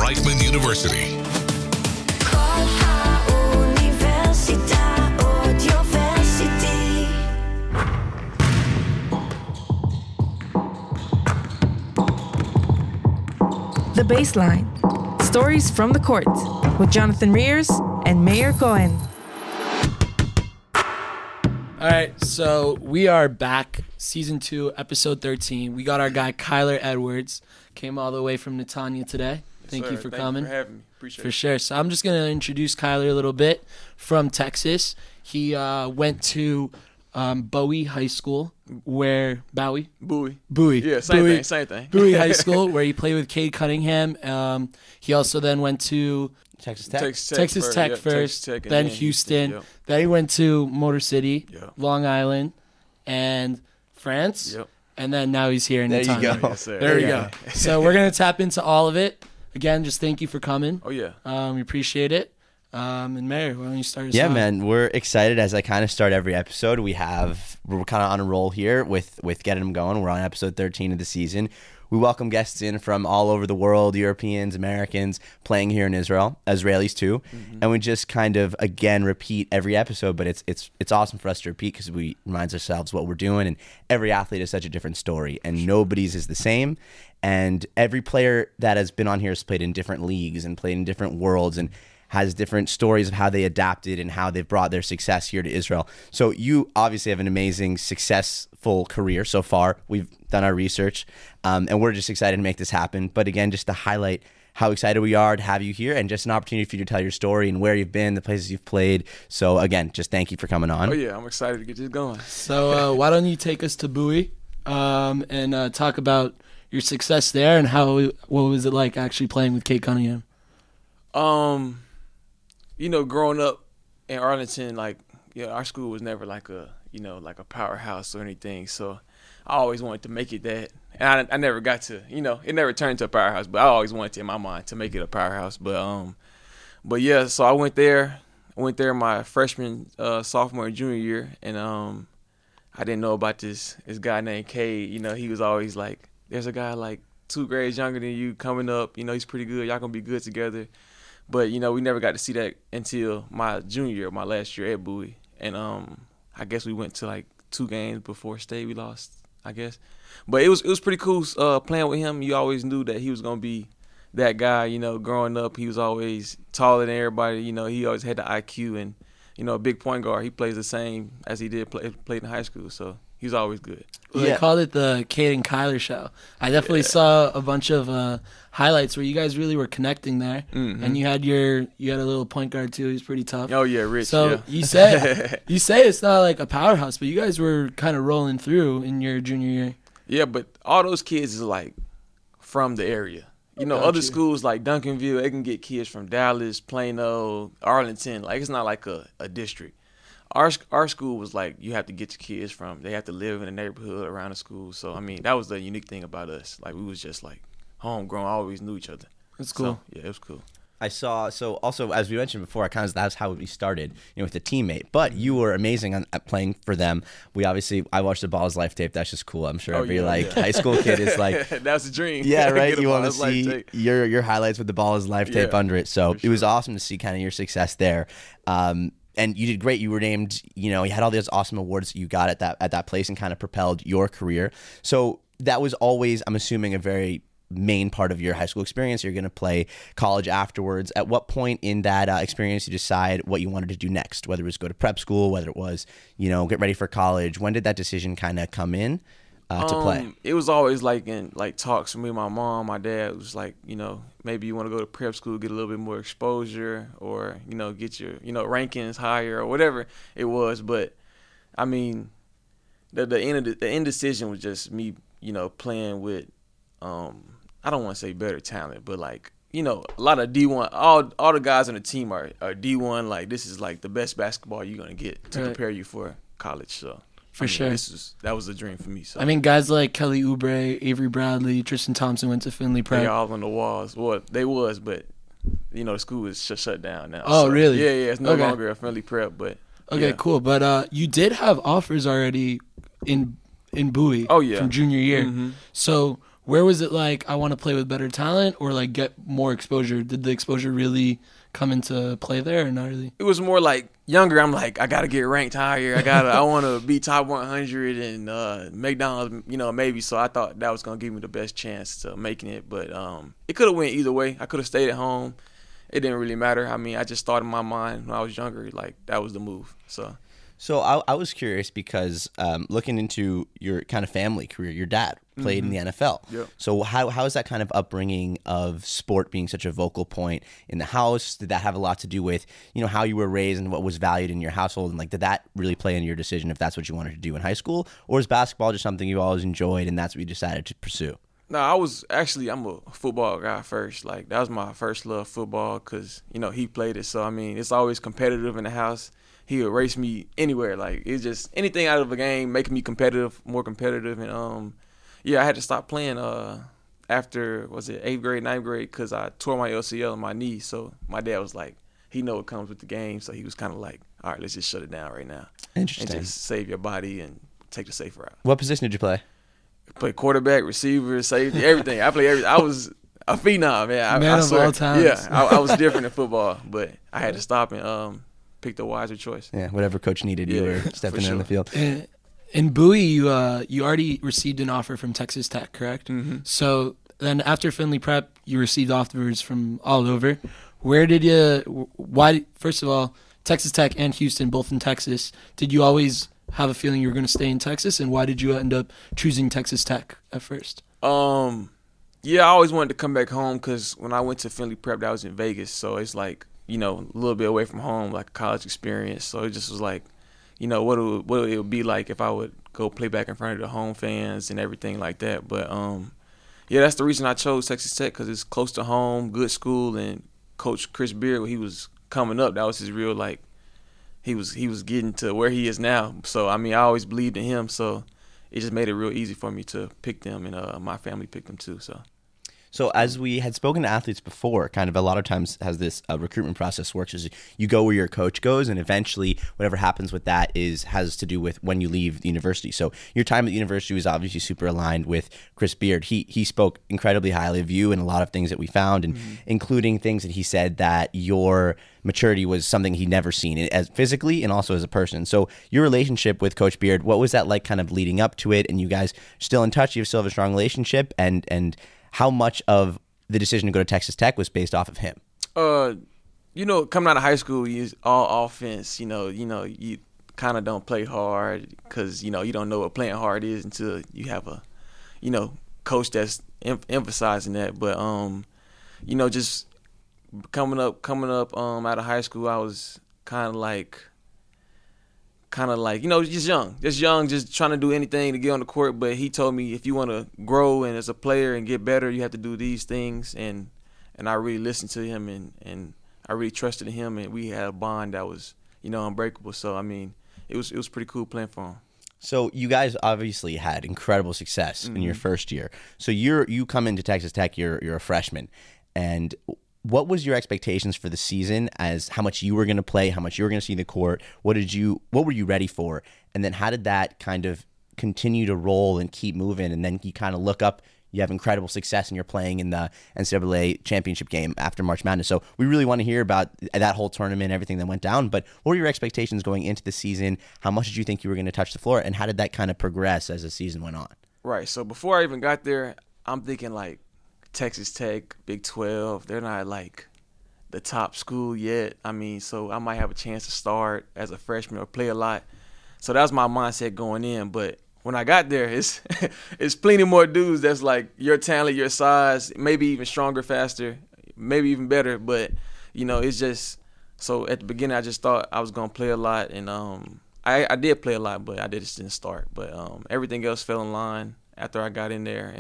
Reichman University. The Baseline. Stories from the court with Jonathan Rears and Mayor Cohen. All right, so we are back, Season 2, Episode 13. We got our guy Kyler Edwards. Came all the way from Netanya today. Thank you for coming. Thank you for having me. Appreciate it. For sure. So I'm just going to introduce Kyler a little bit from Texas. He went to Bowie High School, where Bowie? Bowie. Yeah, same thing. Bowie High School, where he played with Cade Cunningham. He also then went to Texas Tech. Texas Tech first, Tech, and then Houston. Yep. Then he went to Motor City, Yep. Long Island, and France. Yep. And then now he's here in There you Netanya. go. Yes, sir. There we Yeah. go. So we're going to tap into all of it. Again, just thank you for coming. Oh, yeah. We appreciate it. And Mayor, why don't you start us Yeah, off? man, we're excited as I kind of start every episode. We're kind of on a roll here with getting them going. We're on episode 13 of the season. We welcome guests in from all over the world, Europeans, Americans, playing here in Israel, Israelis too. Mm-hmm. And we just kind of, again, repeat every episode, but it's awesome for us to repeat because we remind ourselves what we're doing, and every athlete is such a different story, and nobody's is the same. And every player that has been on here has played in different leagues and played in different worlds and has different stories of how they adapted and how they've brought their success here to Israel. So you obviously have an amazing, successful career so far. We've done our research, and we're just excited to make this happen. But again, just to highlight how excited we are to have you here and just an opportunity for you to tell your story and where you've been, the places you've played. So again, just thank you for coming on. Oh, yeah. I'm excited to get this going. So why don't you take us to Bowie and talk about your success there and what was it like actually playing with Cade Cunningham? Growing up in Arlington, our school was never like a powerhouse or anything. So I always wanted to make it that. And I never got to, it never turned into a powerhouse, but I always wanted to, in my mind, to make it a powerhouse. But yeah, so I went there my freshman, sophomore, and junior year, and I didn't know about this guy named Cade. He was always like, there's a guy like 2 grades younger than you coming up. He's pretty good. Y'all gonna be good together. But, we never got to see that until my junior year, my last year at Bowie. And I guess we went to 2 games before state. We lost, I guess. But it was pretty cool playing with him. You always knew that he was going to be that guy. Growing up, he was always taller than everybody. He always had the IQ. And, a big point guard. He plays the same as he did played in high school. So he was always good. Well, they called it the Cade and Kyler show. I definitely saw a bunch of highlights where you guys really were connecting there, and you had a little point guard too. He was pretty tough. Oh yeah, Rich. So yeah. you say it's not like a powerhouse, but you guys were kind of rolling through in your junior year. Yeah, but all those kids is from the area. Other schools like Duncanville, they can get kids from Dallas, Plano, Arlington. It's not like a district. Our school was you have to get your kids from. They have to live in the neighborhood around the school. So that was the unique thing about us. We was just homegrown, always knew each other. That's cool. So, yeah, it was cool. I saw, so also, as we mentioned before, that's how we started, with a teammate. But you were amazing at playing for them. I watched the Ball is Life tape. That's just cool. I'm sure every high school kid is that's the dream. Yeah, right. You want to see your highlights with the Ball is Life tape under it. So it was awesome to see kind of your success there. And you did great. You were named, you had all those awesome awards that you got at that place and kind of propelled your career. So that was always, I'm assuming, a very main part of your high school experience. You're going to play college afterwards. At what point in that experience you decide what you wanted to do next, whether it was go to prep school, whether it was, get ready for college? When did that decision kind of come in to play? It was always in talks with me and my mom, my dad. It was maybe you want to go to prep school, get a little bit more exposure, or, get your, rankings higher or whatever it was. But the end decision was just me, playing with, I don't want to say better talent, but a lot of D1, all the guys on the team are D1. This is the best basketball you're going to get to prepare you for college. So For sure. That was a dream for me. So. Guys like Kelly Oubre, Avery Bradley, Tristan Thompson went to Finley Prep. They all on the walls. Well, they was, but the school is shut down now. Oh, really? Yeah. It's no longer a Finley Prep, but okay, cool. But you did have offers already in Bowie. Oh, yeah. From junior year. Mm-hmm. So where was it like I want to play with better talent or like get more exposure? Did the exposure really come into play there or not really? It was more like younger. I'm like, I gotta get ranked higher. I want to be top 100 and McDonald's, maybe. So I thought that was gonna give me the best chance to making it. But it could have went either way. I could have stayed at home. It didn't really matter. I mean, I just thought in my mind when I was younger, like that was the move. So I was curious because looking into your kind of family career, your dad played in the NFL. Yep. So how is that kind of upbringing of sport being such a vocal point in the house? Did that have a lot to do with, how you were raised and what was valued in your household? And like, did that really play into your decision if that's what you wanted to do in high school? Or is basketball just something you always enjoyed and that's what you decided to pursue? No, I'm a football guy first. Like, that was my first love, football, because, he played it. So, I mean, it's always competitive in the house. He would race me anywhere. Like, it's just anything out of a game, making me more competitive. And, I had to stop playing after, 8th grade, 9th grade, because I tore my LCL in my knee. So my dad was like, he know what comes with the game. So he was kind of like, all right, let's just shut it down right now. Interesting. And just save your body and take the safer route. What position did you play? Play quarterback, receiver, safety, everything. I play everything. I was a phenom, man. Man I of swear. all times. Yeah, I was different in football, but I had to stop and pick the wiser choice. Yeah, whatever coach needed, you were stepping in the field. In Bowie, you already received an offer from Texas Tech, correct? Mm-hmm. So then after Finley Prep, you received offers from all over. Why, first of all, Texas Tech and Houston, both in Texas, did you always have a feeling you were going to stay in Texas, and why did you end up choosing Texas Tech at first? I always wanted to come back home because when I went to Finley Prep, that was in Vegas, so it's like, a little bit away from home, like a college experience. So it just was like, what it would be like if I would go play back in front of the home fans and everything like that. But that's the reason I chose Texas Tech, because it's close to home, good school, and Coach Chris Beard, when he was coming up, that was his real he was getting to where he is now. So I mean, I always believed in him, so it just made it real easy for me to pick them, and my family picked them too. So as we had spoken to athletes before, kind of a lot of times as this recruitment process works is you go where your coach goes, and eventually whatever happens with that has to do with when you leave the university. So your time at the university was obviously super aligned with Chris Beard. He spoke incredibly highly of you and a lot of things that we found, and including things that he said that your maturity was something he'd never seen as physically and also as a person. So your relationship with Coach Beard, what was that like kind of leading up to it? And you guys still in touch? You still have a strong relationship? And how much of the decision to go to Texas Tech was based off of him? Coming out of high school, you all offense. You kind of don't play hard because you don't know what playing hard is until you have a, coach that's emphasizing that. But just coming up out of high school, I was kind of like just young, just trying to do anything to get on the court. But he told me, if you want to grow and as a player and get better, you have to do these things. And I really listened to him, and I really trusted him, and we had a bond that was, unbreakable. So I mean, it was pretty cool playing for him. So you guys obviously had incredible success in your first year. So you come into Texas Tech, you're a freshman, and what was your expectations for the season, as how much you were going to play, how much you were going to see the court? What were you ready for? And then how did that kind of continue to roll and keep moving? And then you kind of look up, you have incredible success, and you're playing in the NCAA championship game after March Madness. So we really want to hear about that whole tournament, everything that went down. But what were your expectations going into the season? How much did you think you were going to touch the floor? And how did that kind of progress as the season went on? Right. So before I even got there, I'm thinking like, Texas Tech, Big 12, they're not like the top school yet. I mean, so I might have a chance to start as a freshman or play a lot. So that was my mindset going in. But when I got there, it's plenty more dudes that's like your talent, your size, maybe even stronger, faster, maybe even better. But, it's just – so at the beginning I just thought I was going to play a lot. And I did play a lot, but I just didn't start. But everything else fell in line after I got in there.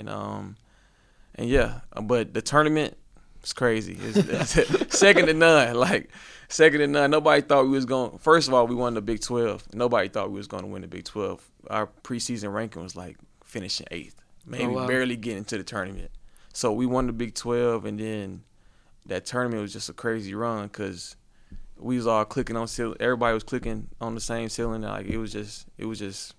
But the tournament was crazy. It's second to none. Second to none. Nobody thought we was going – first of all, we won the Big 12. Nobody thought we was going to win the Big 12. Our preseason ranking was like finishing 8th, maybe barely getting to the tournament. So we won the Big 12, and then that tournament was just a crazy run because we was all clicking on – everybody was clicking on the same ceiling. Like it was just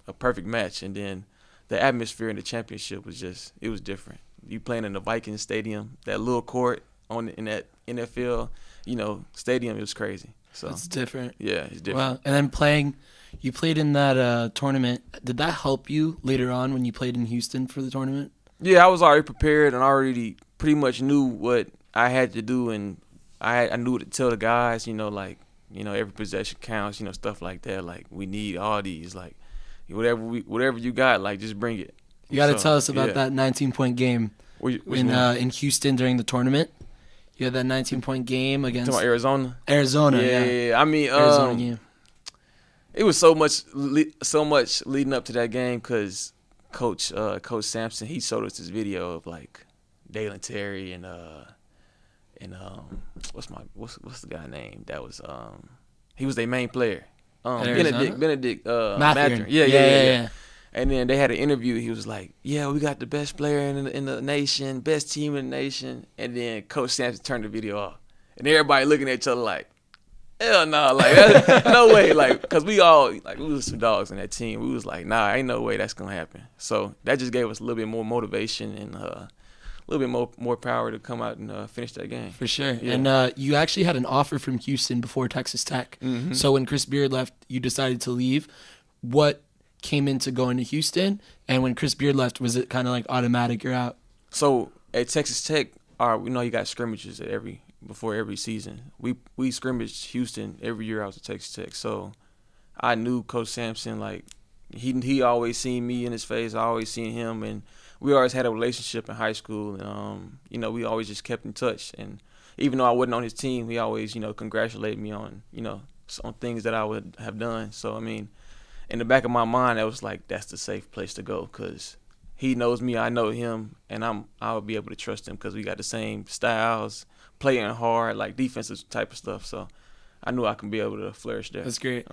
a perfect match. And then the atmosphere in the championship was it was different. You playing in the Vikings stadium, that little court in that NFL, stadium, it was crazy. So it's different. Yeah, it's different. Well, and then you played in that tournament. Did that help you later on when you played in Houston for the tournament? Yeah, I was already prepared and already pretty much knew what I had to do, and I knew to tell the guys, every possession counts, stuff like that. Like, we need all these, like, whatever you got, like, just bring it. You got to tell us about that 19-point game in Houston during the tournament. You had that 19-point game against Arizona. Arizona, yeah. I mean, Arizona game. It was so much leading up to that game because Coach Sampson, he showed us this video of like Dalen Terry and what's the guy name that was he was their main player. Benedict Mathurin. Yeah. And then they had an interview. He was like, "Yeah, we got the best player in the nation, best team in the nation." And then Coach Sampson turned the video off, and everybody looking at each other like, "Hell no, like no way!" Like, cause we was some dogs in that team. We was like, "Nah, ain't no way that's gonna happen." So that just gave us a little bit more motivation and a little bit more power to come out and finish that game. For sure. Yeah. And you actually had an offer from Houston before Texas Tech. Mm-hmm. So when Chris Beard left, you decided to leave. What came into going to Houston? And when Chris Beard left, was it kind of like automatic, you're out? So at Texas Tech, you got scrimmages before every season. We scrimmaged Houston every year I was at Texas Tech. So I knew Coach Sampson, like he always seen me in his face. I always seen him, and we always had a relationship in high school. And we always just kept in touch. And even though I wasn't on his team, he always congratulated me on on things that I would have done. So I mean, in the back of my mind, I was like, that's the safe place to go because he knows me, I know him, and I'll be able to trust him because we got the same styles, playing hard, like defensive type of stuff. So I knew I can be able to flourish there. That's great.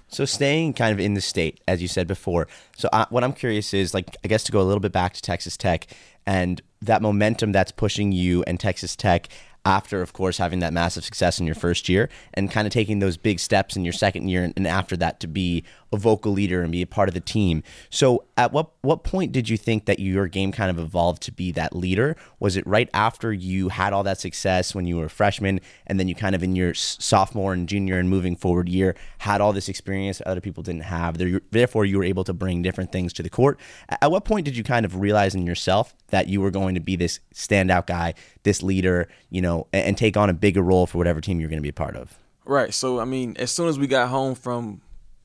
So staying kind of in the state, as you said before. So what I'm curious is, like, I guess to go a little bit back to Texas Tech and that momentum that's pushing you and Texas Tech after, of course, having that massive success in your first year and kind of taking those big steps in your second year and after that to be a vocal leader and be a part of the team. So at what point did you think that your game kind of evolved to be that leader? Was it right after you had all that success when you were a freshman and then you kind of in your sophomore and junior and moving forward year had all this experience that other people didn't have? Therefore, you were able to bring different things to the court. At what point did you kind of realize in yourself that you were going to be this standout guy, this leader, and take on a bigger role for whatever team you're going to be a part of? Right. So, I mean, as soon as we got home from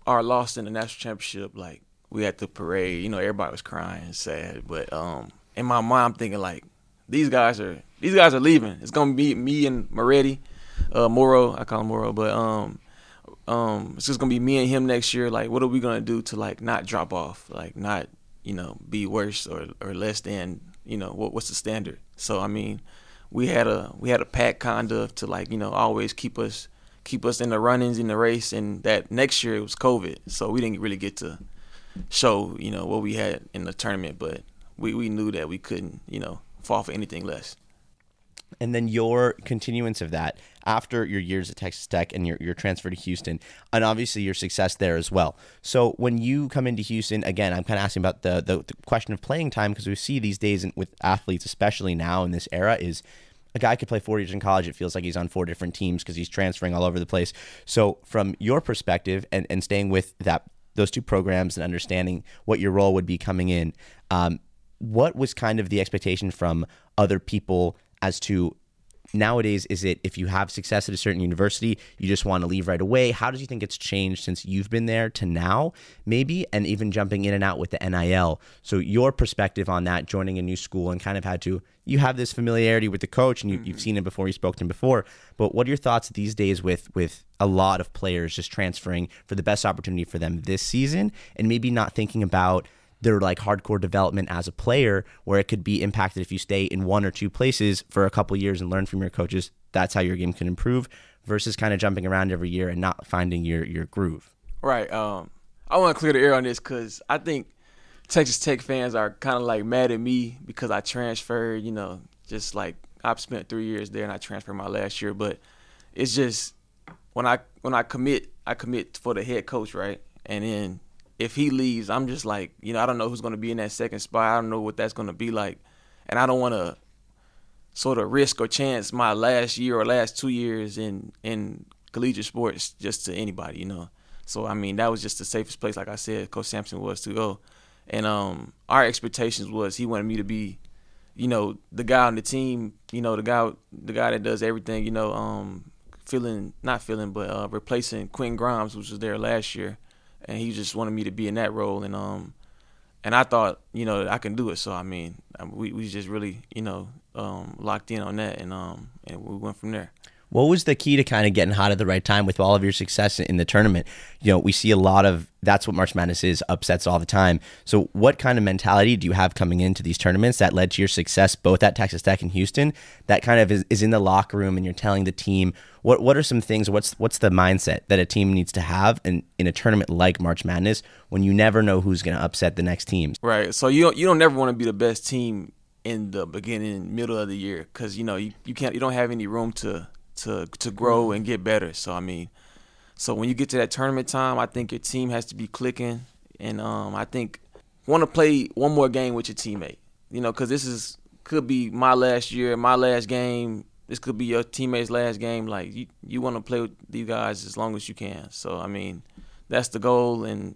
our loss in the national championship, like, we had the parade, everybody was crying and sad. But in my mind, I'm thinking, like, these guys are leaving. It's going to be me and Moretti, Morrow, I call him Morrow, but it's just going to be me and him next year. Like, what are we going to do to, like, not drop off, like, not, be worse or less than, what's the standard? So, I mean, we had a pack kind of to, like, always keep us in the run-ins in the race. And that next year it was COVID, so we didn't really get to show what we had in the tournament. But we knew that we couldn't fall for anything less. And then your continuance of that after your years at Texas Tech and your transfer to Houston, and obviously your success there as well. So when you come into Houston, again, I'm kind of asking about the question of playing time, because we see these days with athletes, especially now in this era, is a guy could play 4 years in college. It feels like he's on 4 different teams because he's transferring all over the place. So from your perspective and staying with those two programs and understanding what your role would be coming in, what was kind of the expectation from other people as to nowadays? Is it if you have success at a certain university, you just want to leave right away? How do you think it's changed since you've been there to now, maybe, and even jumping in and out with the NIL? So your perspective on that, joining a new school and kind of you have this familiarity with the coach and you've seen him before, you spoke to him before, but what are your thoughts these days with a lot of players just transferring for the best opportunity for them this season and maybe not thinking about their like hardcore development as a player, where it could be impacted if you stay in 1 or 2 places for a couple years and learn from your coaches? That's how your game can improve, versus kind of jumping around every year and not finding your groove. Right. I want to clear the air on this because I think Texas Tech fans are kind of like mad at me because I transferred, just like I've spent 3 years there and I transferred my last year. But it's just when I commit for the head coach, right? And then if he leaves, I'm just like, I don't know who's going to be in that second spot. I don't know what that's going to be like. And I don't want to sort of risk or chance my last year or last 2 years in collegiate sports just to anybody, So, I mean, that was just the safest place, like I said, Coach Sampson was to go. And our expectations was he wanted me to be, the guy on the team, the guy that does everything, replacing Quentin Grimes, which was there last year. And he just wanted me to be in that role. And I thought, I can do it. So, I mean, we just really, locked in on that, and we went from there. What was the key to kind of getting hot at the right time with all of your success in the tournament? We see a lot of, that's what March Madness is, upsets all the time. So what kind of mentality do you have coming into these tournaments that led to your success both at Texas Tech and Houston that kind of is in the locker room and you're telling the team, what are some things, what's the mindset that a team needs to have in a tournament like March Madness when you never know who's going to upset the next teams? Right. So you don't never want to be the best team in the beginning, middle of the year because, you don't have any room to grow and get better. So, I mean, when you get to that tournament time, I think your team has to be clicking. And I think want to play one more game with your teammate, because could be my last year, my last game. This could be your teammate's last game. Like, you want to play with these guys as long as you can. So, I mean, that's the goal. And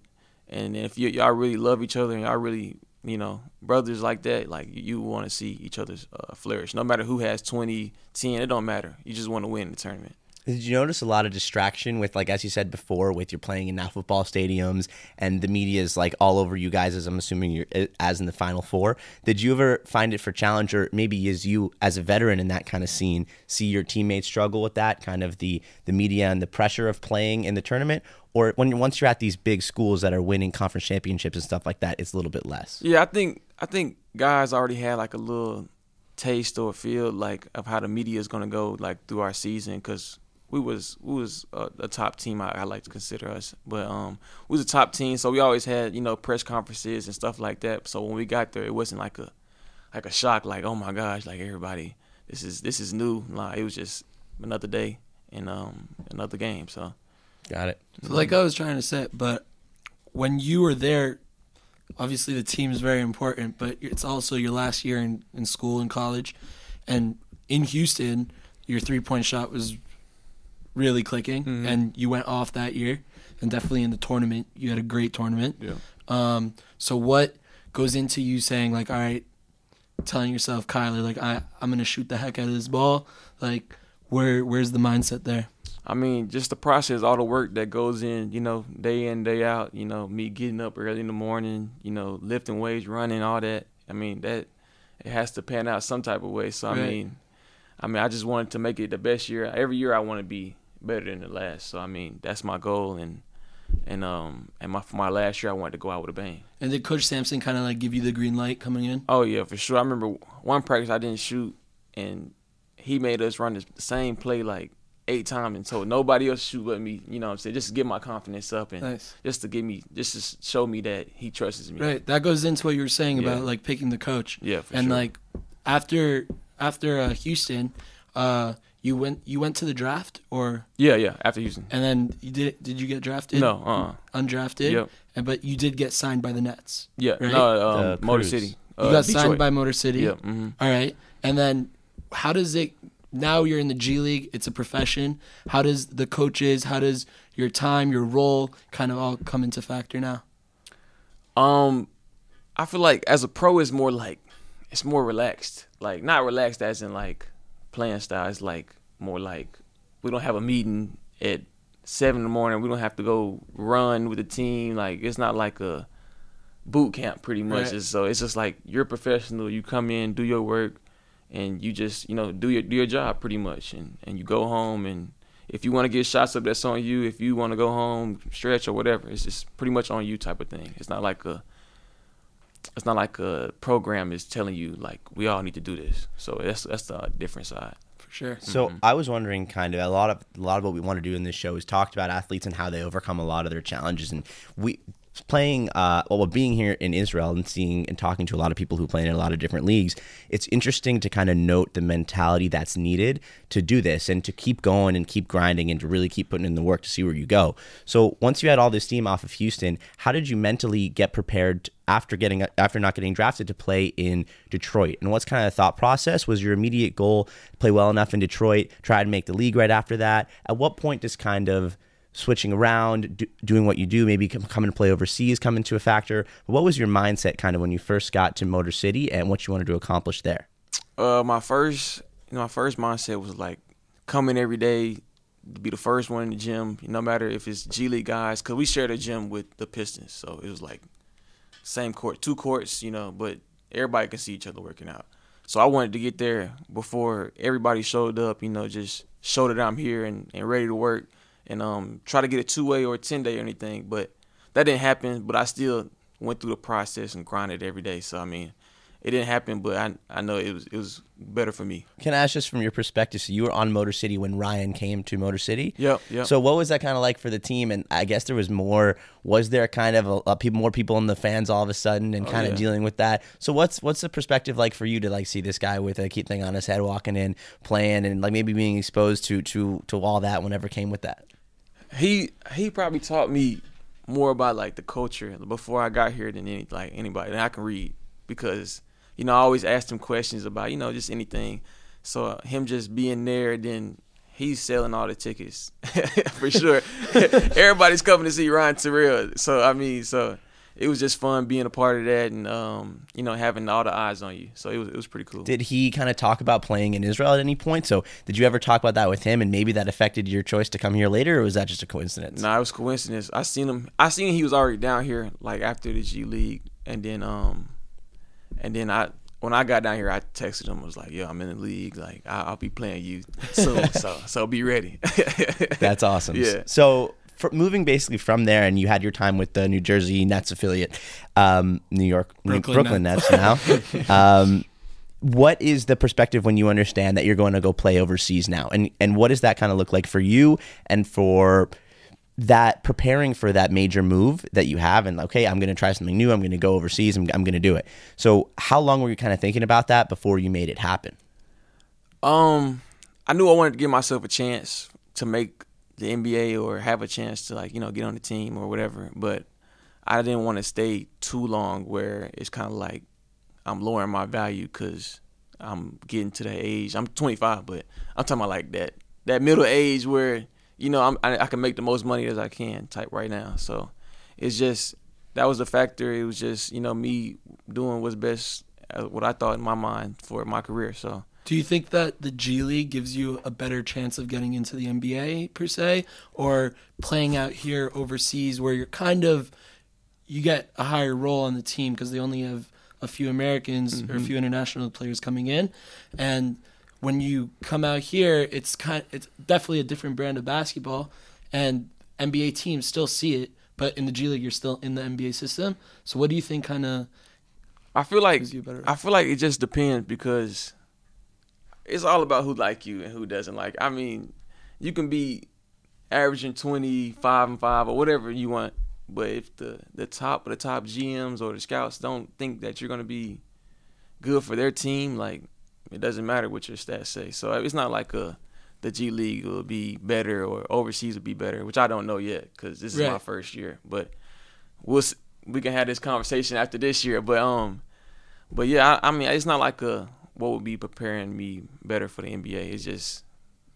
if y'all really love each other and y'all really, brothers like that, like you want to see each other flourish. No matter who has 20, 10, it don't matter. You just want to win the tournament. Did you notice a lot of distraction with, like, as you said before, with you're playing in now football stadiums and the media is like all over you guys, as I'm assuming you're as in the Final Four? Did you ever find it for challenge, or maybe as you as a veteran in that kind of scene, see your teammates struggle with that kind of the media and the pressure of playing in the tournament? Or once you're at these big schools that are winning conference championships and stuff like that, it's a little bit less? Yeah, I think guys already had like a little taste or feel like of how the media is going to go like through our season, because we was a top team. I like to consider us, but we was a top team, so we always had press conferences and stuff like that. So when we got there, it wasn't like a shock, like, oh my gosh, like everybody, this is new. Like, it was just another day and another game. So got it. So like I was trying to say, but when you were there, obviously the team is very important, but it's also your last year in school and college, and in Houston, your 3-point shot was really clicking, and you went off that year, and definitely in the tournament, you had a great tournament. Yeah. So what goes into you saying, like, all right, telling yourself, Kyler, like, I'm going to shoot the heck out of this ball? Like, where's the mindset there? I mean, just the process, all the work that goes in, day in, day out, me getting up early in the morning, lifting weights, running, all that. I mean, that it has to pan out some type of way. So, Right. I mean, I just wanted to make it the best year. Every year I want to be better than the last. So, I mean, that's my goal. And for my last year, I wanted to go out with a bang. And did Coach Sampson kind of like give you the green light coming in? Oh, yeah, for sure. I remember one practice I didn't shoot, and he made us run the same play like 8 times and told nobody else to shoot but me, you know what I'm saying, just to get my confidence up and Nice. just to show me that he trusts me. Right. That goes into what you were saying Yeah. about like picking the coach. Yeah, for and sure. like after Houston, you went to the draft, or Yeah, after Houston. and then did you get drafted? No, Undrafted. Yep. But you did get signed by the Nets. Yeah, Right? no, Motor Cruz. City. You got Detroit. signed by Motor City. Yeah, mhm. All right. And then how does it, now you're in the G League, it's a profession. How does the coaches, how does your time, your role kind of all come into factor now? I feel like as a pro, it's more relaxed. Like, not relaxed as in like playing style. It's like more like we don't have a meeting at 7 in the morning. We don't have to go run with the team. Like, it's not like a boot camp pretty much. Right. It's just like you're a professional. You come in, do your work, and you just do your job pretty much. And you go home, and if you want to get shots up, that's on you. If you want to go home, stretch or whatever, it's just pretty much on you type of thing. It's not like a program is telling you like we all need to do this. So that's the different side. For sure. So I was wondering, kind of a lot of what we want to do in this show is talk about athletes and how they overcome a lot of their challenges. And playing, being here in Israel and seeing and talking to a lot of people who play in a lot of different leagues, it's interesting to kind of note the mentality that's needed to do this and to keep going and keep grinding and to really keep putting in the work to see where you go. So once you had all this steam off of Houston, how did you mentally get prepared after not getting drafted to play in Detroit? And what's kind of the thought process? Was your immediate goal to play well enough in Detroit, try to make the league right after that? At what point does kind of switching around, doing what you do, maybe coming to play overseas come into a factor? What was your mindset kind of when you first got to Motor City and what you wanted to accomplish there? My first mindset was like coming every day to be the first one in the gym, no matter if it's G League guys, because we shared a gym with the Pistons, so it was like same court, 2 courts, but everybody can see each other working out. So I wanted to get there before everybody showed up, just show that I'm here and ready to work. And try to get a 2-way or a 10-day or anything. But that didn't happen. But I still went through the process and grinded every day. So, it didn't happen, but I know it was better for me. Can I ask just from your perspective, so you were on Motor City when Ryan came to Motor City? Yep. So what was that kind of like for the team? And I guess was there kind of more people in the fans all of a sudden and kind of dealing with that? So what's the perspective like for you to like see this guy with a key thing on his head walking in, playing, and like maybe being exposed to all that whenever came with that? He probably taught me more about like the culture before I got here than anybody that I can read, because I always asked him questions about just anything. So him just being there, then he's selling all the tickets for sure. Everybody's coming to see Ryan Terrell. So it was just fun being a part of that and having all the eyes on you. So it was pretty cool. Did he kind of talk about playing in Israel at any point? So did you ever talk about that with him, and maybe that affected your choice to come here later, or was that just a coincidence? Nah, it was coincidence. I seen he was already down here like after the G League, and then when I got down here, I texted him. I was like, "Yo, I'm in the league. Like, I'll be playing you soon, so be ready." That's awesome. Yeah. So moving basically from there, and you had your time with the New Jersey Nets affiliate, Brooklyn Nets now. What is the perspective when you understand that you're going to go play overseas now, and what does that kind of look like for you and for that preparing for that major move that you have, and okay, I'm going to try something new, I'm going to go overseas, I'm going to do it. So how long were you kind of thinking about that before you made it happen? I knew I wanted to give myself a chance to make the NBA or have a chance to get on the team or whatever, but I didn't want to stay too long where it's kind of like I'm lowering my value because I'm getting to that age. I'm 25, but I'm talking about like that middle age where I can make the most money as I can type right now. So it's just, that was the factor. It was just, me doing what's best, what I thought in my mind for my career. So do you think that the G League gives you a better chance of getting into the NBA per se, or playing out here overseas where you get a higher role on the team because they only have a few Americans or a few international players coming in, and when you come out here, it's definitely a different brand of basketball, and NBA teams still see it, but in the G League, you're still in the NBA system. So what do you think kind of I feel like gives you a better... I feel like it just depends, because it's all about who like you and who doesn't like. You can be averaging 25 and 5 or whatever you want, but if the top GMs or the scouts don't think that you're going to be good for their team, like, it doesn't matter what your stats say. So it's not like the G League will be better or overseas will be better, which I don't know yet because this is my first year. But we can have this conversation after this year. But yeah, it's not like what would be preparing me better for the NBA. It's just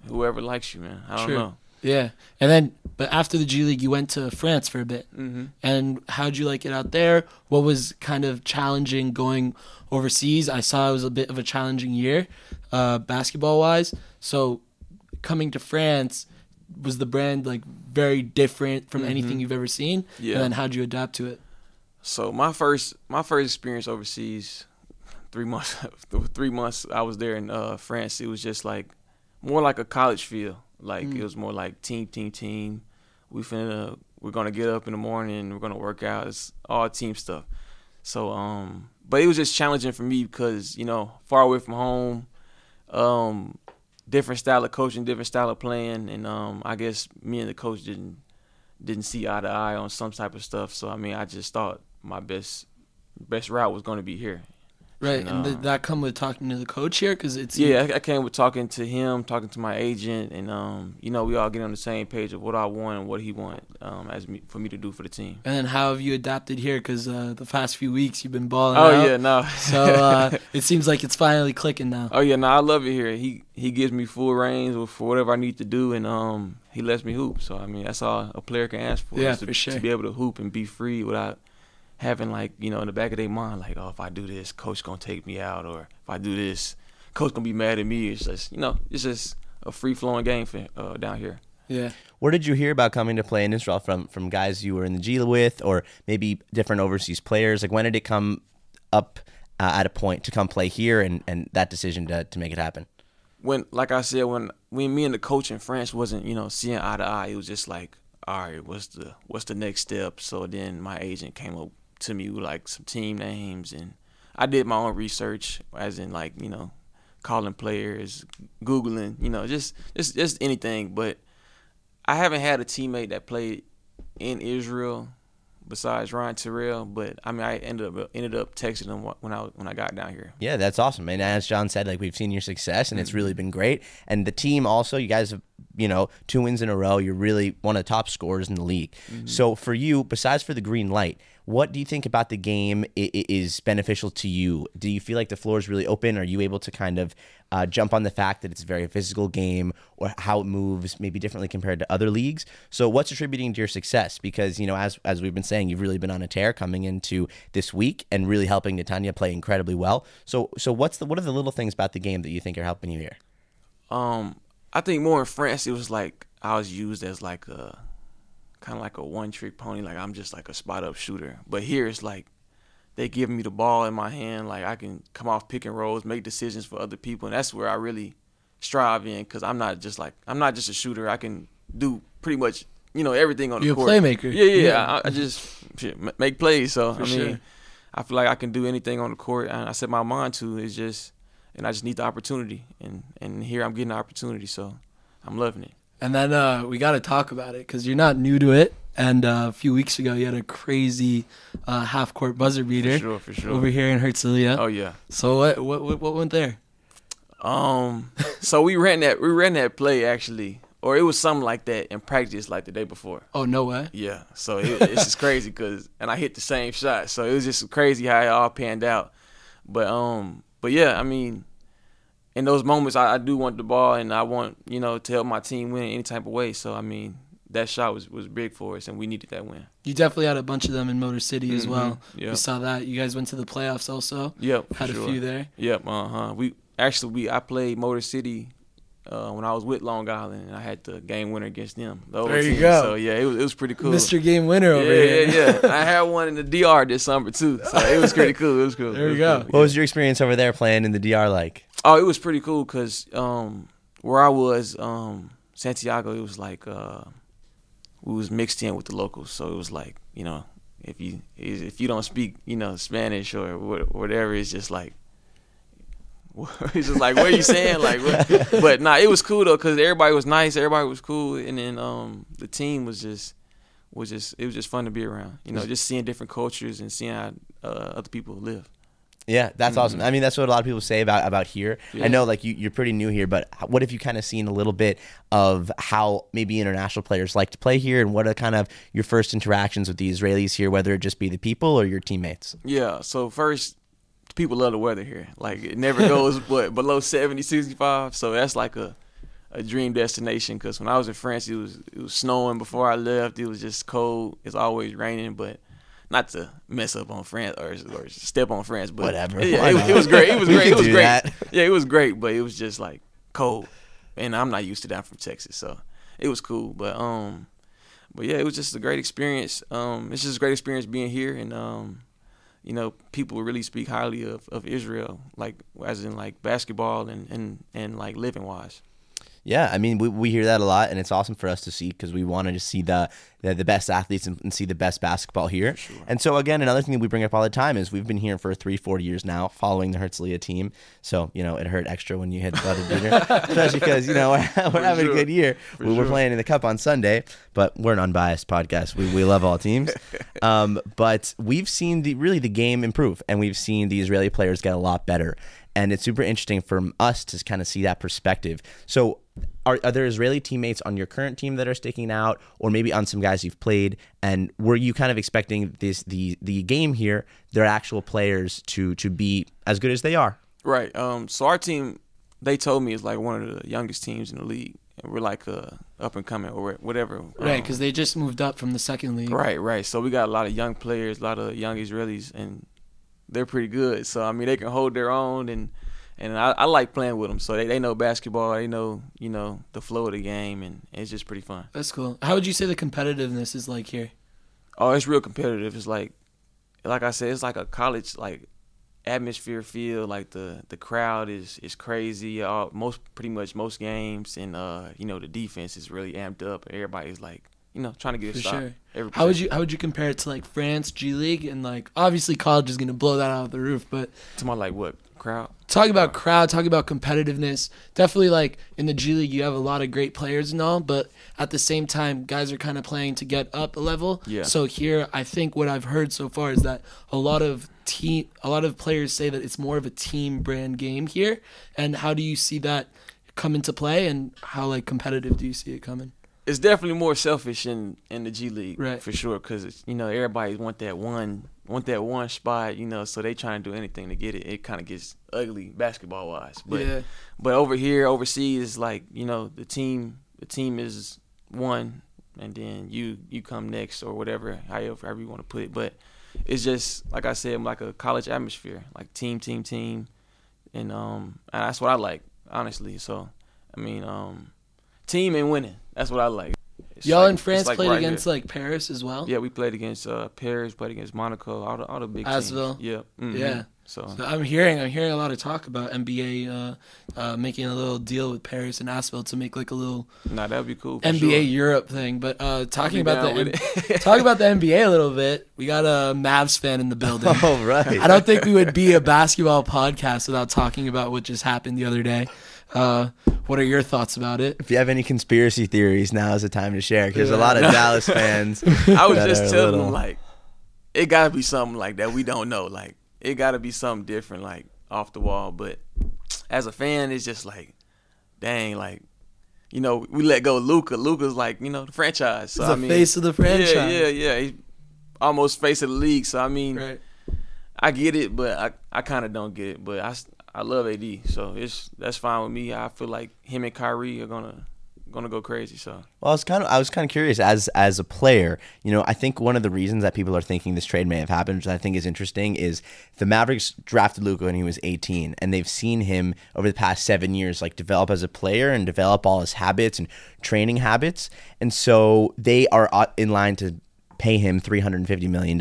whoever likes you, man. I don't know. Yeah, but after the G League, you went to France for a bit. Mm-hmm. And how'd you like it out there? What was kind of challenging going overseas? I saw it was a bit of a challenging year, basketball-wise. So coming to France, was the brand like very different from anything you've ever seen? Yeah. And then how'd you adapt to it? So my first experience overseas, 3 months. 3 months I was there in France. It was just like more like a college feel. Like it was more like team. We're gonna get up in the morning. We're gonna work out. It's all team stuff. So but it was just challenging for me because far away from home, different style of coaching, different style of playing, and I guess me and the coach didn't didn't see eye to eye on some type of stuff. So I mean, I just thought my best route was going to be here. Right, and did that come with talking to the coach here? Cause it's I came with talking to him, talking to my agent, and we all get on the same page of what I want and what he want for me to do for the team. And then how have you adapted here? Because the past few weeks you've been balling Oh out. yeah, no. So it seems like it's finally clicking now. Oh yeah, no, I love it here. He gives me full reins for whatever I need to do, and he lets me hoop. So I mean, that's all a player can ask for. Yeah, to, for sure. To be able to hoop and be free without having in the back of their mind, like, oh, if I do this, coach gonna take me out, or if I do this, coach gonna be mad at me. It's just it's just a free flowing game for down here. Yeah. Where did you hear about coming to play in Israel from guys you were in the G with, or maybe different overseas players? Like, when did it come up at a point to come play here, and that decision to make it happen? When, like I said, when me and the coach in France wasn't seeing eye to eye, it was just like, all right, what's the next step? So then my agent came up to me with like some team names, and I did my own research, as in calling players, Googling, just anything. But I haven't had a teammate that played in Israel besides Ryan Terrell. But I mean, I ended up texting him when I got down here. Yeah, that's awesome. And as John said, like, we've seen your success, and it's really been great. And the team also, you guys have 2 wins in a row. You're really one of the top scorers in the league. Mm-hmm. So for you, besides for the green light, what do you think about the game is beneficial to you? Do you feel like the floor is really open? Are you able to kind of jump on the fact that it's a very physical game, or how it moves maybe differently compared to other leagues? So what's attributing to your success? Because, as we've been saying, you've really been on a tear coming into this week and really helping Netanya play incredibly well. So what are the little things about the game that you think are helping you here? I think more in France, it was like I was used as like a kind of like a one-trick pony. Like, I'm just like a spot-up shooter. But here it's like they give me the ball in my hand. Like, I can come off pick and rolls, make decisions for other people, and that's where I really strive in, because I'm not just a shooter. I can do pretty much everything on the court. You're a playmaker. Yeah. I just make plays. So For I mean, sure. I feel like I can do anything on the court, and I set my mind to it. And I just need the opportunity, and here I'm getting the opportunity, so I'm loving it. And then we got to talk about it, because you're not new to it. And a few weeks ago, you had a crazy half-court buzzer beater For sure. over here in Herzliya. Oh yeah. So what went there? So we ran that play, actually, or it was something like that in practice, like the day before. Oh, no way. Yeah. So it's just crazy, and I hit the same shot, so it was just crazy how it all panned out. But yeah, I mean, in those moments, I do want the ball, and I want to help my team win in any type of way. So I mean, that shot was big for us, and we needed that win. You definitely had a bunch of them in Motor City as well. Yep. We saw that. You guys went to the playoffs also. Yep, had for a sure. few there. Yep. I played Motor City when I was with Long Island, and I had the game winner against them. There you go. So yeah, it was pretty cool. Mr. Game Winner over here. Yeah. I had one in the DR this summer too, so it was pretty cool. It was cool. There you go. What was your experience over there playing in the DR like? Oh, it was pretty cool, because where I was, Santiago, it was like we was mixed in with the locals, so it was like if you don't speak Spanish or whatever, it's just like. He's just like, what are you saying? Like, what? But nah, it was cool though, because everybody was nice, everybody was cool, and then the team was just it was just fun to be around. Just seeing different cultures and seeing how other people live. Yeah, that's awesome. I mean, that's what a lot of people say about here. Yeah. I know, like, you're pretty new here, but what have you kind of seen a little bit of how maybe international players like to play here, and what are kind of your first interactions with the Israelis here, whether it just be the people or your teammates? Yeah, so first, people love the weather here. Like, it never goes below 70, 65, so that's like a dream destination, because when I was in France, it was snowing before I left. It was just cold. It's always raining, but not to mess up on France or step on France, but whatever. Yeah, it was great. It was great. It was great. That. Yeah, it was great, but it was just like cold, and I'm not used to that. I'm from Texas, so it was cool. But yeah, it was just a great experience. It's just a great experience being here, and people really speak highly of Israel, like as in like basketball and like living wise. Yeah, I mean, we hear that a lot, and it's awesome for us to see because we wanted to see the best athletes and see the best basketball here. Sure. And so, again, another thing that we bring up all the time is we've been here for 3-4 years now following the Herzliya team. So, it hurt extra when you hit Butted Beater, especially because, we're having a good year. We're playing in the Cup on Sunday, but we're an unbiased podcast. We love all teams. But we've seen the game improve, and we've seen the Israeli players get a lot better. And it's super interesting for us to kind of see that perspective. So are there Israeli teammates on your current team that are sticking out, or maybe on some guys you've played? And were you kind of expecting the game here, their actual players to be as good as they are? Right. So our team, they told me, is like one of the youngest teams in the league. And we're like up and coming or whatever. Right, because they just moved up from the second league. Right. So we got a lot of young players, a lot of young Israelis, and they're pretty good. So, I mean, they can hold their own, and I like playing with them. So they know basketball. They know, the flow of the game, and it's just pretty fun. That's cool. How would you say the competitiveness is like here? Oh, it's real competitive. It's like I said, it's like a college, like, atmosphere feel. Like, the crowd is crazy. Pretty much most games, and, the defense is really amped up. Everybody's, like, trying to get a For stop. sure. How would you compare it to like France, G League, and like obviously college is gonna blow that out of the roof, but to my like what crowd? Talking about competitiveness. Definitely like in the G League you have a lot of great players and all, but at the same time guys are kind of playing to get up a level. Yeah. So here I think what I've heard so far is that a lot of players say that it's more of a team brand game here. And how do you see that come into play, and how like competitive do you see it coming? It's definitely more selfish in the G League, right, for sure, because everybody want that one spot, so they trying to do anything to get it. It kind of gets ugly basketball wise, but over here, overseas, like the team is one, and then you come next or whatever, however you want to put it. But it's just like I said, like a college atmosphere, like team, and that's what I like, honestly. So I mean, team and winning. That's what I like. Y'all in France like played right against here. like Paris as well? Yeah, we played against Paris, played against Monaco, all the big Asvel. teams. Yeah. Mm-hmm. Yeah. So I'm hearing a lot of talk about NBA making a little deal with Paris and Asvel to make like a little that'd be cool. NBA sure. Europe thing. But talking about the it. talking about the NBA a little bit, we got a Mavs fan in the building. Oh, right. I don't think we would be a basketball podcast without talking about what just happened the other day. What are your thoughts about it? If you have any conspiracy theories, now is the time to share, because a lot of Dallas fans. I was just telling them, like, it got to be something like that we don't know. Like, it got to be something different, like, off the wall. But as a fan, it's just like, dang, like, we let go of Luka. Luka's like, the franchise. So, He's the face of the franchise. Yeah. He's almost face of the league. So, I mean, right. I get it, but I kind of don't get it. But I love AD, so that's fine with me. I feel like him and Kyrie are gonna go crazy. So well, I was kind of curious as a player. I think one of the reasons that people are thinking this trade may have happened, which I think is interesting, is the Mavericks drafted Luka when he was 18, and they've seen him over the past 7 years like develop as a player and develop all his habits and training habits, and so they are in line to pay him $350 million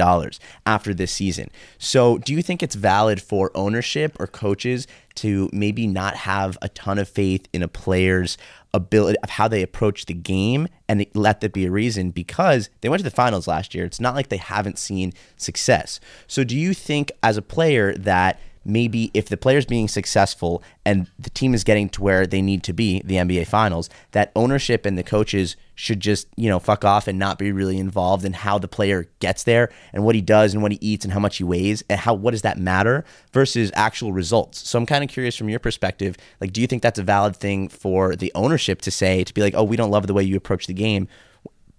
after this season. So do you think it's valid for ownership or coaches to maybe not have a ton of faith in a player's ability of how they approach the game and let that be a reason? Because they went to the finals last year. It's not like they haven't seen success. So do you think as a player that maybe if the player's being successful and the team is getting to where they need to be, the NBA Finals, that ownership and the coaches should just, fuck off and not be really involved in how the player gets there and what he does and what he eats and how much he weighs and what does that matter versus actual results? So I'm kind of curious from your perspective, like, do you think that's a valid thing for the ownership to say, to be like, oh, we don't love the way you approach the game,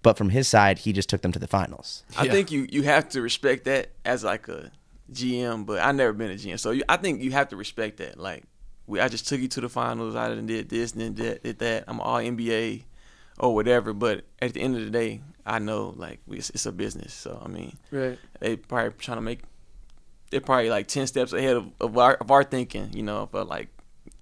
but from his side, he just took them to the finals? I think you have to respect that as like a GM, but I've never been a GM, so I think you have to respect that. Like, I just took you to the finals. I did this and did that. I'm all NBA or whatever. But at the end of the day, I know like it's a business. So I mean, right? They probably trying to they're probably like 10 steps ahead of our thinking. But like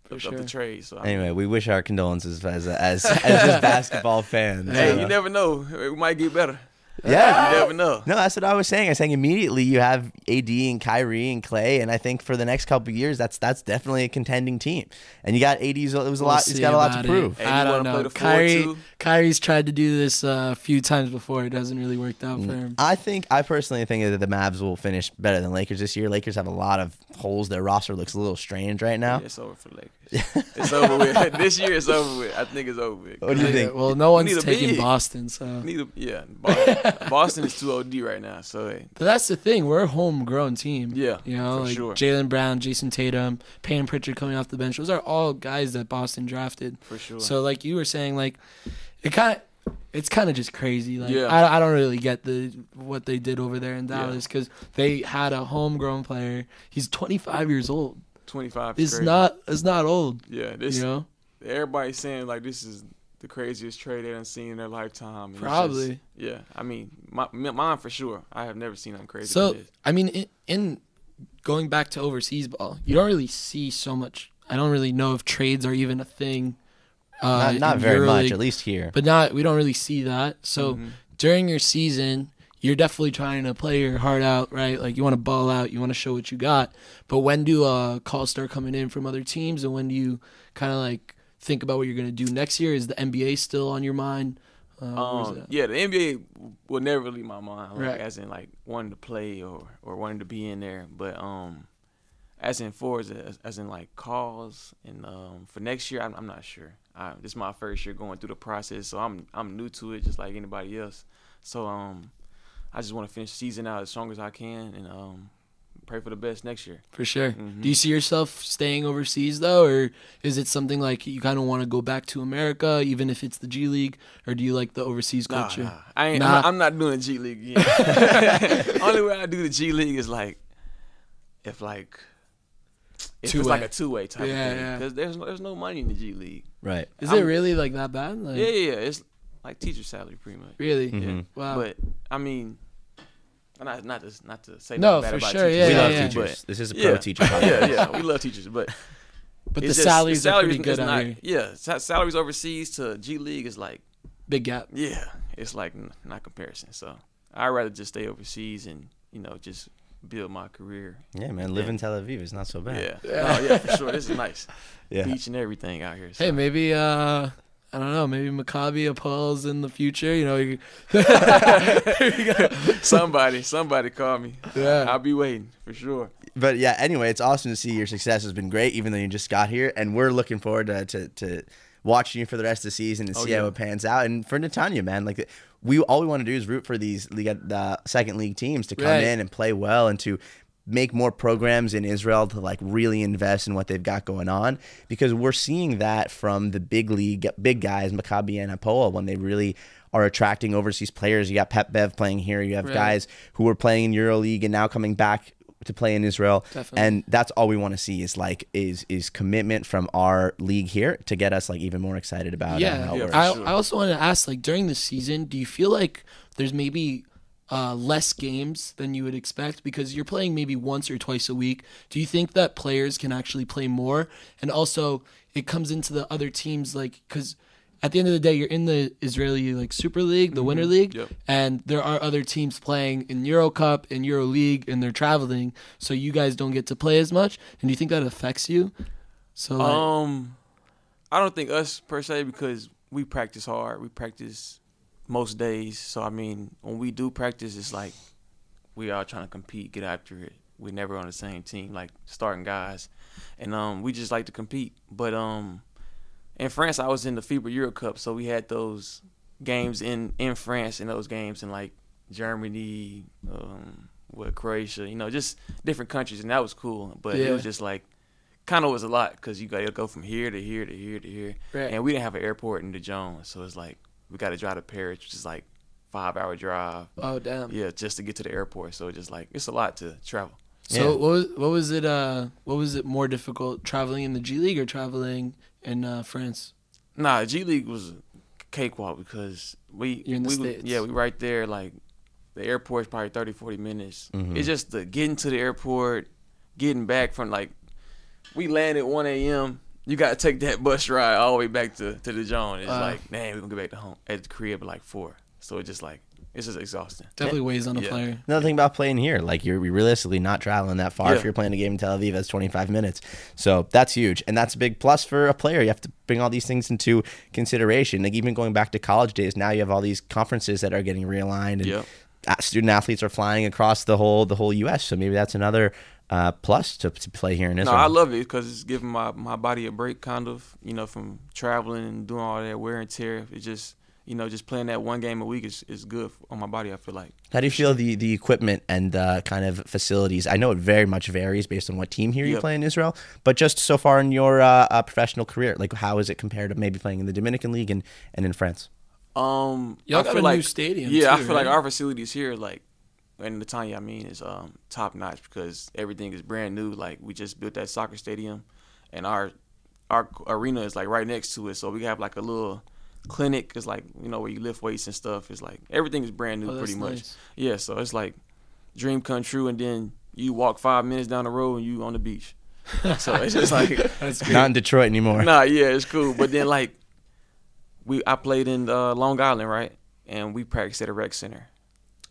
of the trade. So anyway, we wish our condolences as just basketball fans. Hey, you never know. It might get better. Yeah. You never know. No, that's what I was saying. I was saying immediately you have AD and Kyrie and Clay, and I think for the next couple of years, that's definitely a contending team. And you got AD's. It was a lot. He's got a lot to prove. Hey, I you don't wanna play know. the 4-2? Kyrie's tried to do this a few times before. It hasn't really worked out for him. I personally think that the Mavs will finish better than Lakers this year. Lakers have a lot of holes. Their roster looks a little strange right now. Yeah, it's over for Lakers. It's over with. This year it's over with. I think it's over with. What do you think? Well, no one's need a taking big. Boston, so. Boston is too OD right now. So hey, But that's the thing. We're a homegrown team. Yeah, You know, for like sure. Jaylen Brown, Jason Tatum, Payne Pritchard coming off the bench. Those are all guys that Boston drafted. for sure. So, like you were saying, like, it's kind of just crazy. Like, Yeah. I don't really get what they did over there in Dallas because they had a homegrown player. He's 25 years old. 25. Is It's crazy. not old. Yeah, this. You know, Everybody's saying like this is the craziest trade they done seen in their lifetime. And it's Probably. just- yeah, I mean, mine for sure. I have never seen nothing crazy. so like this. I mean, in going back to overseas ball, you don't really see so much. I don't really know if trades are even a thing. Not in very much, EuroLeague. at least here. But we don't really see that. So during your season, you're definitely trying to play your heart out, right? Like you want to ball out, you want to show what you got. But when do calls start coming in from other teams, and when do you kind of like think about what you're gonna do next year? Is the NBA still on your mind? Where's that? Yeah, the NBA will never leave my mind, like, Right. as in like wanting to play or wanting to be in there. But as in as in like calls and for next year, I'm not sure. This is my first year going through the process, so I'm new to it, just like anybody else. So I just want to finish the season out as strong as I can and pray for the best next year. For sure. Do you see yourself staying overseas though, or is it something like you kind of want to go back to America, even if it's the G League, or do you like the overseas culture? Nah. I'm not doing the G League again. Only way I do the G League is like if it's Two-way. like a two-way type Yeah, of thing. yeah. Because there's no money in the G League. Right. Is it really like that bad? Like, Yeah. It's like teacher salary pretty much. Really? Mhm. Wow. But I mean, not to say No, nothing bad for about sure, teachers. yeah, We yeah, love yeah. teachers. This is a Yeah. pro teacher podcast. Yeah, we love teachers, but but the it's just- salaries are pretty is good out not, here. Yeah, salaries overseas to G League is like, Big gap. yeah, it's like not comparison. So I'd rather just stay overseas and just build my career. Yeah, man. Live in Tel Aviv is not so bad. Yeah. Oh yeah, for sure. This is nice. Yeah. Beach and everything out here. So. Hey, maybe I don't know. Maybe Maccabi Apollo's in the future. You know, somebody call me. Yeah. I'll be waiting for sure. But yeah, anyway, it's awesome to see your success has been great, even though you just got here, and we're looking forward to watching you for the rest of the season and see how it pans out. And for Netanya, man, like all we want to do is root for these second league teams to come Right. in and play well and to make more programs in Israel to like really invest in what they've got going on, because we're seeing that from the big guys, Maccabi and Hapoel, when they really are attracting overseas players. You got Pep Bev playing here. You have Right. guys who were playing in EuroLeague and now coming back to play in Israel. Definitely. And that's all we want to see is commitment from our league here to get us like even more excited about how it works. I also want to ask, like, during the season, do you feel like there's maybe less games than you would expect because you're playing maybe once or twice a week? Do you think that players can actually play more? And also, it comes into the other teams, like, because at the end of the day, you're in the Israeli like Super League, the Winter League, Yep. and there are other teams playing in Euro Cup and Euro League, and they're traveling, so you guys don't get to play as much. And do you think that affects you? So, like, I don't think us per se, because we practice hard. We practice most days. So I mean, when we do practice, it's like we all trying to compete, get after it. We're never on the same team, like starting guys, and we just like to compete. But in France, I was in the FIBA Euro Cup, so we had those games in France and those games in like Germany, with Croatia, just different countries, and that was cool. But it was just like kind of was a lot because you got to go from here to here to here to here, Right. and we didn't have an airport in Dijon, so it's like we got to drive to Paris, which is like 5-hour drive. oh damn. Yeah, just to get to the airport. So just like it's a lot to travel. So Yeah. what was it more difficult, traveling in the G League or traveling in France? Nah, G League was a cakewalk because You're in the States. Yeah, we right there. Like the airport's probably 30, 40 minutes. Mhm. It's just the getting to the airport, getting back from like we land at 1 a.m. You got to take that bus ride all the way back to Dijon. It's like, man, we're gonna get back to home at the crib at like 4. So it's it's just exhausting. Definitely weighs on a Yeah. player. Another thing about playing here, like you're realistically not traveling that far. Yeah. If you're playing a game in Tel Aviv, that's 25 minutes. So that's huge. And that's a big plus for a player. You have to bring all these things into consideration. Like even going back to college days, now you have all these conferences that are getting realigned and Yep. student athletes are flying across the whole U.S. So maybe that's another plus to play here in No, Israel. I love it because it's giving my body a break, kind of, from traveling and doing all that wear and tear. It's just, just playing that one game a week is good on my body, I feel like. How do you feel the equipment and kind of facilities? I know it very much varies based on what team here you Yep. play in Israel, but just so far in your professional career, like how is it compared to maybe playing in the Dominican League and in France? Y'all I got feel a new stadium, Yeah, too, I feel like right? our facilities here, like in Netanya, is top notch because everything is brand new. Like we just built that soccer stadium, and our arena is like right next to it, so we have like a little clinic. It's like where you lift weights and stuff. It's like everything is brand new, Oh, that's pretty much. nice. Yeah, so it's like dream come true, and then you walk 5 minutes down the road and you on the beach. So it's just like That's great. Not in Detroit anymore. Nah, yeah, it's cool. But then like I played in Long Island, right? And we practiced at a rec center.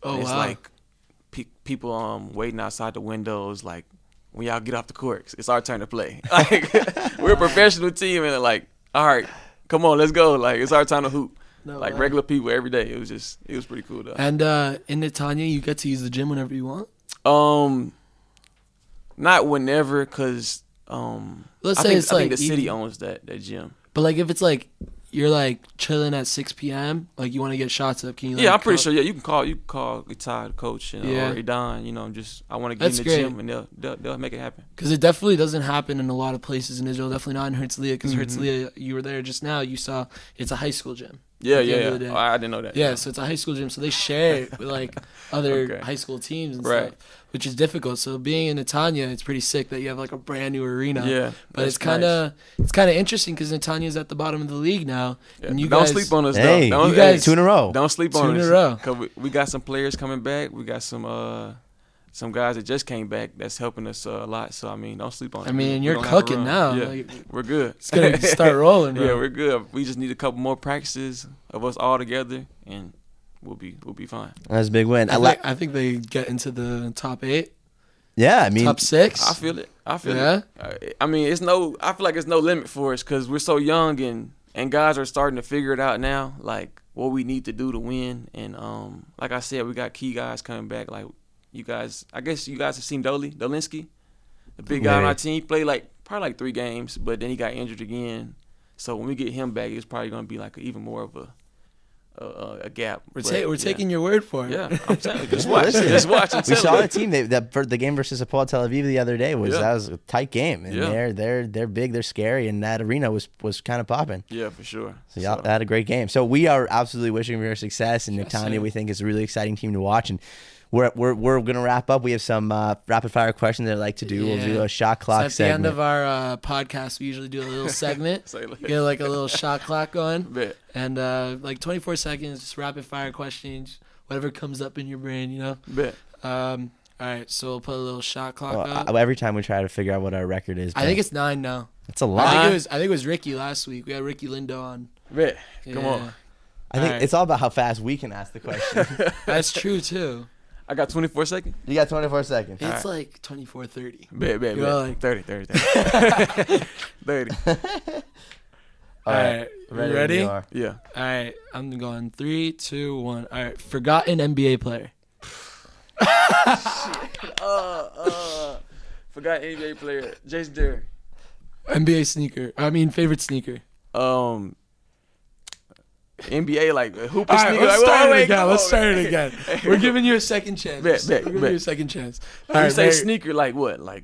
Oh, And it's wow. like people waiting outside the windows, like when y'all get off the court, it's our turn to play. Like we're a professional team, and like, all right, come on, let's go. Like it's our time to hoop. No Like way. regular people every day. It was pretty cool though. And in Netanya, you get to use the gym whenever you want. Not whenever, cause Let's I say think, it's I think like the city evening. owns that gym. But like if it's like you're like chilling at 6 p.m., like you want to get shots up, can you? Like, Yeah, I'm pretty call- sure. Yeah, you can call Itai, the coach, Yeah. or Idan. Just I want to get That's in the great. gym, and they'll make it happen. Because it definitely doesn't happen in a lot of places in Israel. Definitely not in Herzliya. Because Mhm. Herzliya, you were there just now. You saw it's a high school gym. Yeah, At the end yeah, of the yeah. day. Oh, I didn't know that. Yeah, so it's a high school gym. So they share it with like other Okay. high school teams and Right. stuff, which is difficult. So being in Netanya, it's pretty sick that you have like a brand new arena. Yeah, But that's it's kind of interesting because Netanya's at the bottom of the league now, nice. and you don't guys sleep on us. Hey, though. Don't, you guys- 2 in a row. don't sleep 2 on in us. a row. Cause we got some players coming back. We got some guys that just came back that's helping us a lot. So I mean, don't sleep on us. I mean, We you're gonna have a cooking run. now. Yeah, Like, we're good. it's gonna start rolling, bro. Yeah, we're good. We just need a couple more practices of us all together, and we'll be fine. That's a big win. I think they get into the top 8, Yeah, I mean, top 6. I feel it. Yeah? I mean, I feel like it's no limit for us because we're so young and guys are starting to figure it out now, like what we need to do to win. And like I said, we got key guys coming back. Like you guys, I guess you guys have seen Dolinsky, the big guy on our team. He played probably 3 games, but then he got injured again. So when we get him back, it's probably gonna be like even more of a gap. We're But, taking your word for it. Yeah, I'm telling you, just watch. Listen, Just watch. I'm we telling saw you. the team that for the game versus Hapoel Tel Aviv the other day Yeah. that was a tight game, and Yeah. they're big, they're scary, and that arena was kind of popping. Yeah, for sure. So y'all had a great game. So we are absolutely wishing for your success, and Yes, Netanya sir. we think is a really exciting team to watch. And we're gonna wrap up. We have some rapid fire questions that I like to do. We'll do Yeah. a shot So clock at the segment. end of our podcast, we usually do a little segment. Say like- Get like a little shot clock going. Bet. And like 24 seconds, just rapid fire questions, whatever comes up in your brain, you know? Bet. All right, so we'll put a little shot clock Well, up. every time we try to figure out what our record is, I think it's 9 now. it's a I lot. think it was Ricky last week. We had Ricky Lindo on. Bet. Come Yeah. on. I think Alright. it's all about how fast we can ask the question. That's true too. I got 24 seconds. You got 24 seconds. It's like 24:30. Bet. You know, like- 30. 30. All right, you when ready? you All are. Yeah. right, I'm going 3, 2, 1. All right, forgotten NBA player. Forgot NBA player. Jason Derrick. NBA sneaker. Favorite sneaker. NBA like hooper All right, sneaker. let's Like, start wait, it again. come Let's on, start man. it again. We're giving you a second chance. Bet, We're bet, giving bet. you a second chance. All When you right, say Mary, sneaker, like what? Like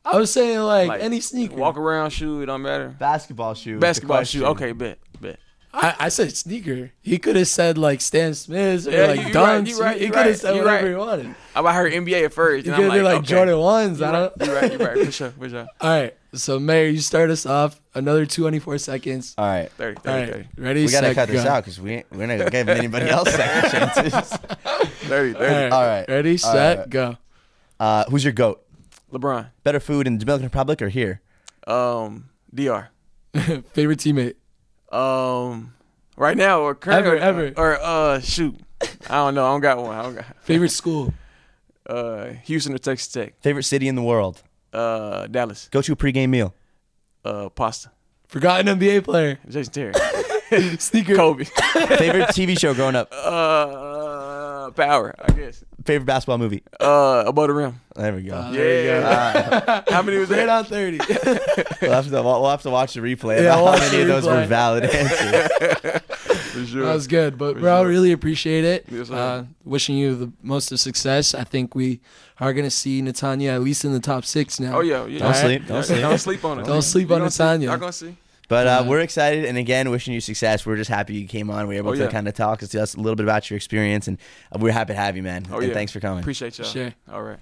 I was saying like any sneaker. Walk around shoe. It don't matter. Basketball shoe. is the Basketball shoe. question. Okay. Bet. I said sneaker. He could have said like Stan Smiths or Yeah, like you right, Dunks. you right, He you could have right, said you whatever right. he wanted. I heard NBA at first. He and could I'm have been like okay. Jordan ones. You I right, don't. you right. For sure. All right, so Mary, you start us off. Another 24 seconds. All right. 30. All right, ready? We gotta set, cut this go. out because we're not gonna give anybody else second chances. 30. All right, All right. ready, All set, right. go. Who's your goat? LeBron. Better food in the Dominican Republic or here? DR. Favorite teammate. Right now or current Ever. or shoot. I don't know. I don't got one. I don't got Favorite school? Houston or Texas Tech. Favorite city in the world? Dallas. Go to a pregame meal. Pasta. Forgotten NBA player. Jason Terry. Sneaker. Kobe. Favorite TV show growing up? Power, I guess. Favorite basketball movie? Above the rim. There we go. There you go. How many was Right that? on 30. We'll have to watch the replay. Yeah, How watch many the of those were replay. valid answers? For sure. That was good, but For bro, I sure. really appreciate it. Yes, sir. Wishing you the most of success. I think we are gonna see Netanya at least in the top 6 now. Oh yeah. Don't sleep. Don't sleep. Don't sleep on it. Don't sleep on Netanya. Y'all gonna see. But we're excited, and again, wishing you success. We're just happy you came on. We were able to yeah. kind of talk and tell us a little bit about your experience, and we're happy to have you, man. Oh and yeah. thanks for coming. Appreciate y'all. Sure. All right.